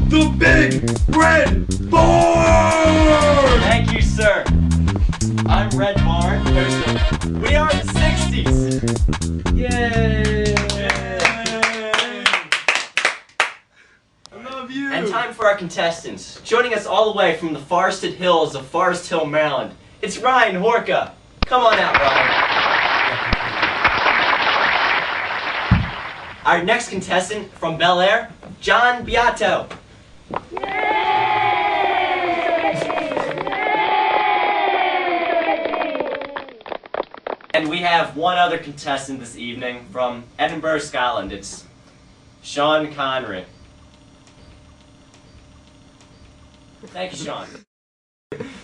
the big red barn! Thank you, sir. I'm Red Barn, host of We Are the 60's. Yay! I love you! And time for our contestants. Joining us all the way from the forested hills of Forest Hill, Maryland, it's Ryan Horka. Come on out, Ryan. Our next contestant from Bel Air, John Beato. And we have one other contestant this evening from Edinburgh, Scotland. It's Sean Connery. Thank you, Sean.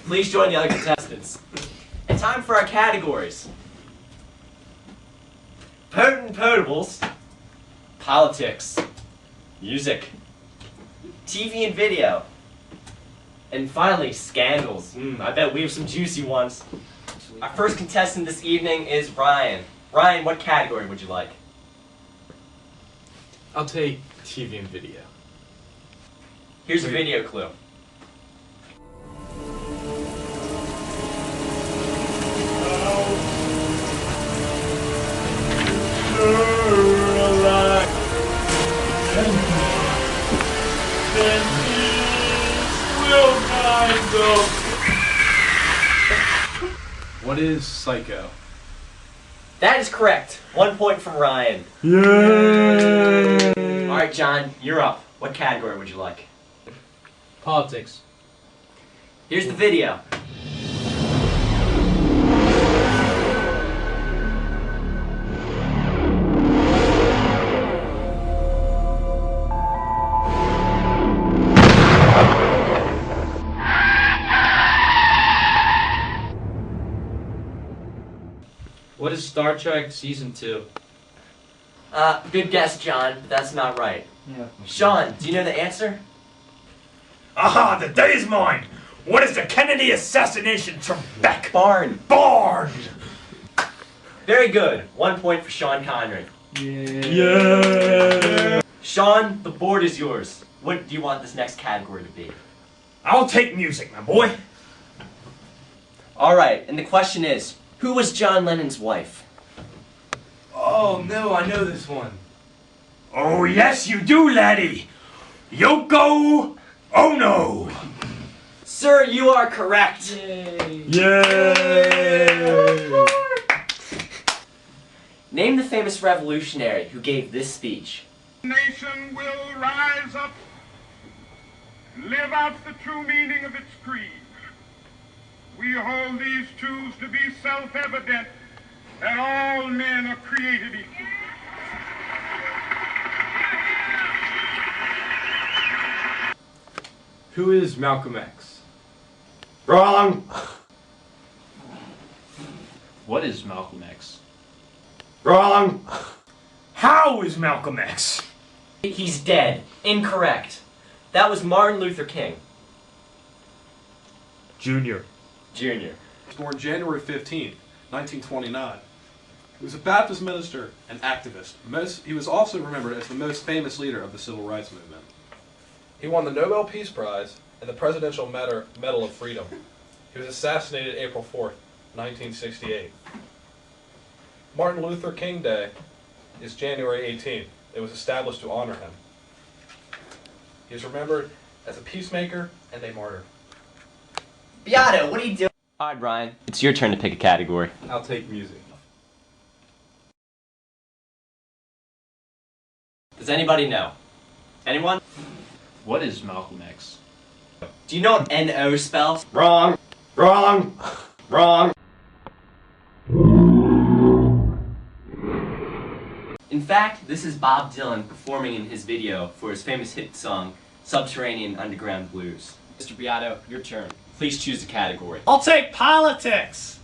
Please join the other contestants. And time for our categories. Potent Potables, Politics, Music, TV and Video, and finally, Scandals. I bet we have some juicy ones. Our first contestant this evening is Ryan. Ryan, what category would you like? I'll take TV and Video. Here's a video clue. What is Psycho? That is correct. 1 point from Ryan. Yay! Alright, John, you're up. What category would you like? Politics. Here's the video. What is Star Trek Season 2? Good guess, John, but that's not right. Yeah. Sean, do you know the answer? Aha, the day is mine! What is the Kennedy assassination Trebek? Barn. Barn! Very good. 1 point for Sean Connery. Yeah! Sean, the board is yours. What do you want this next category to be? I'll take music, my boy. Alright, and the question is, who was John Lennon's wife? Oh no, I know this one. Oh yes you do, laddie! Yoko Ono! Sir, you are correct. Yay! Yay! Name the famous revolutionary who gave this speech. Nation will rise up, live out the true meaning of its creed. We hold these truths to be self-evident, that all men are created equal. Who is Malcolm X? Wrong! What is Malcolm X? Wrong! How is Malcolm X? He's dead. Incorrect. That was Martin Luther King, Junior. Jr. He was born January 15th, 1929. He was a Baptist minister and activist. He was also remembered as the most famous leader of the Civil Rights Movement. He won the Nobel Peace Prize and the Presidential Medal of Freedom. He was assassinated April 4th, 1968. Martin Luther King Day is January 18th. It was established to honor him. He is remembered as a peacemaker and a martyr. Beato, what are you doing? Alright, Ryan, it's your turn to pick a category. I'll take music. Does anybody know? Anyone? What is Malcolm X? Do you know what N-O spells? Wrong! Wrong! Wrong! In fact, this is Bob Dylan performing in his video for his famous hit song, Subterranean Underground Blues. Mr. Beato, your turn. Please choose a category. I'll take politics!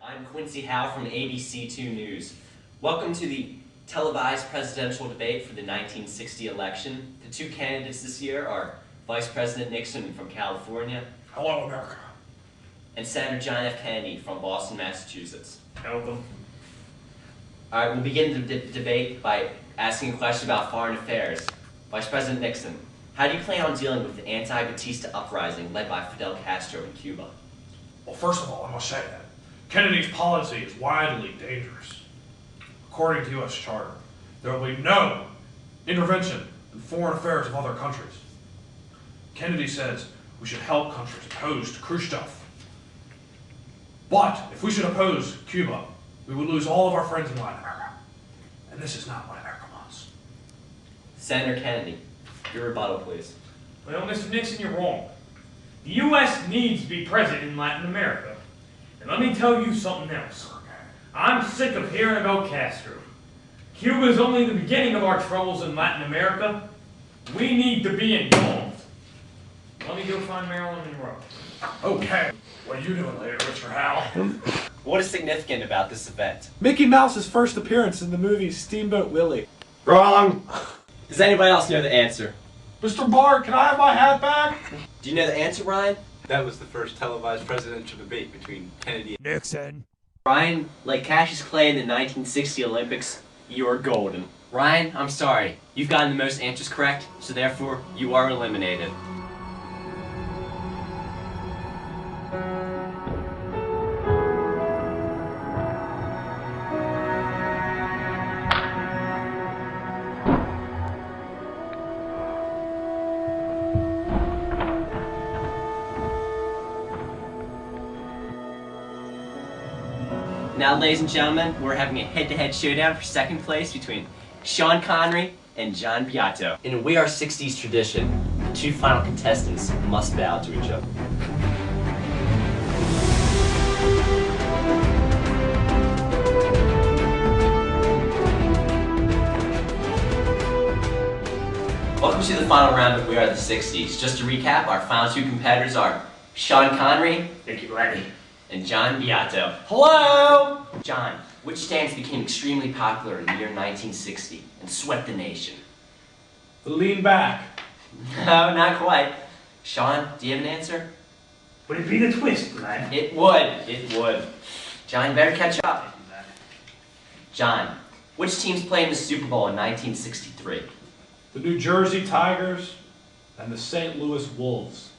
I'm Quincy Howe from ABC2 News. Welcome to the televised presidential debate for the 1960 election. The two candidates this year are Vice President Nixon from California Hello, America. and Senator John F. Kennedy from Boston, Massachusetts. Tell them. Alright, we'll begin the debate by asking a question about foreign affairs. Vice President Nixon, How do you plan on dealing with the anti-Batista uprising led by Fidel Castro in Cuba? Well, first of all, I must say that Kennedy's policy is widely dangerous. According to U.S. Charter, there will be no intervention in foreign affairs of other countries. Kennedy says we should help countries opposed to Khrushchev. But if we should oppose Cuba, we would lose all of our friends in Latin America. And this is not what America wants. Senator Kennedy, your rebuttal, please. Well, Mr. Nixon, you're wrong. The U.S. needs to be present in Latin America. And let me tell you something else. I'm sick of hearing about Castro. Cuba is only the beginning of our troubles in Latin America. We need to be involved. Let me go find Marilyn Monroe. Okay, what are you doing later, Mr. Howell? What is significant about this event? Mickey Mouse's first appearance in the movie Steamboat Willie. Wrong! Does anybody else know the answer? Mr. Barr, can I have my hat back? Do you know the answer, Ryan? That was the first televised presidential debate between Kennedy and Nixon. Ryan, like Cassius Clay in the 1960 Olympics, you're golden. Ryan, I'm sorry. You've gotten the most answers correct, so therefore you are eliminated. Now, ladies and gentlemen, we're having a head-to-head showdown for second place between Sean Connery and John Beato. In We Are 60's tradition, the two final contestants must bow to each other. Welcome to the final round of We Are the 60's. Just to recap, our final two competitors are Sean Connery, Thank you, Lenny. and John Beato. Hello! John, which dance became extremely popular in the year 1960 and swept the nation? Lean back. No, not quite. Sean, do you have an answer? Would it be the twist, lad? It would. John, you better catch up. John, which teams played in the Super Bowl in 1963? The New Jersey Tigers and the St. Louis Wolves.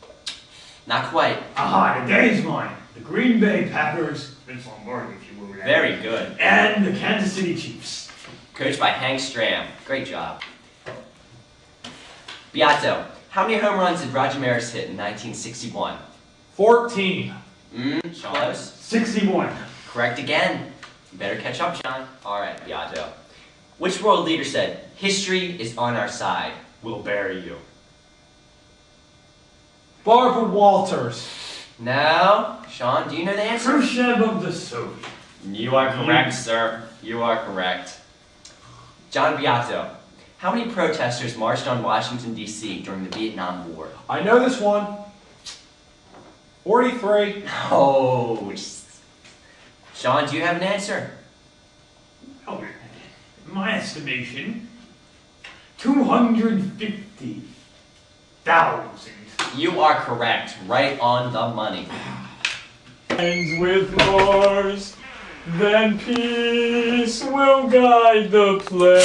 Not quite. Aha, the day's mine. The Green Bay Packers, Vince Lombardi, if you will. Lad. Very good. And the Kansas City Chiefs. Coached by Hank Stram. Great job. Beato, how many home runs did Roger Maris hit in 1961? 14. Sean? Close. 61. Correct again. You better catch up, Sean. Alright, Beato. Which world leader said, "History is on our side. We'll bury you"? Barbara Walters. No. Sean, do you know the answer? Khrushchev of the Soviet. You are correct, sir. You are correct. John Beato, how many protesters marched on Washington, D.C. during the Vietnam War? I know this one. 43. Oh. Sean, do you have an answer? Oh, in my estimation, 250,000. You are correct. Right on the money. Ends with Mars, then peace will guide the play.